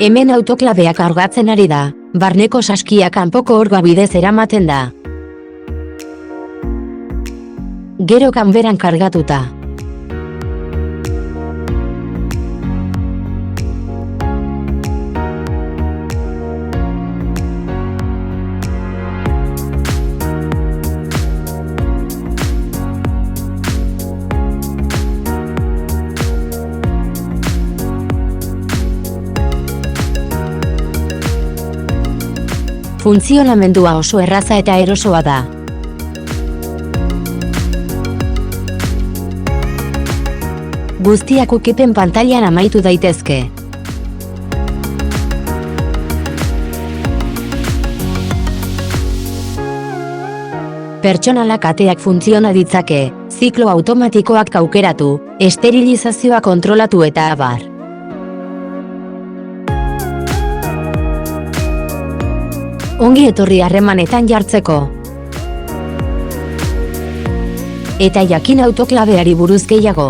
Hemen autoklabea kargatzen ari da, barneko saskia kanpoko orga bidez eramaten da. Gero kanberan kargatuta. Funtzionamendua oso erraza eta erosoa da. Guztiak ukipen pantailan amaitu daitezke. Pertsonalak ateak funtziona ditzake, ziklo automatikoak aukeratu, esterilizazioa kontrolatu eta abar. Ongi etorri harremanetan jartzeko. Eta jakin autoklabeari buruz gehiago.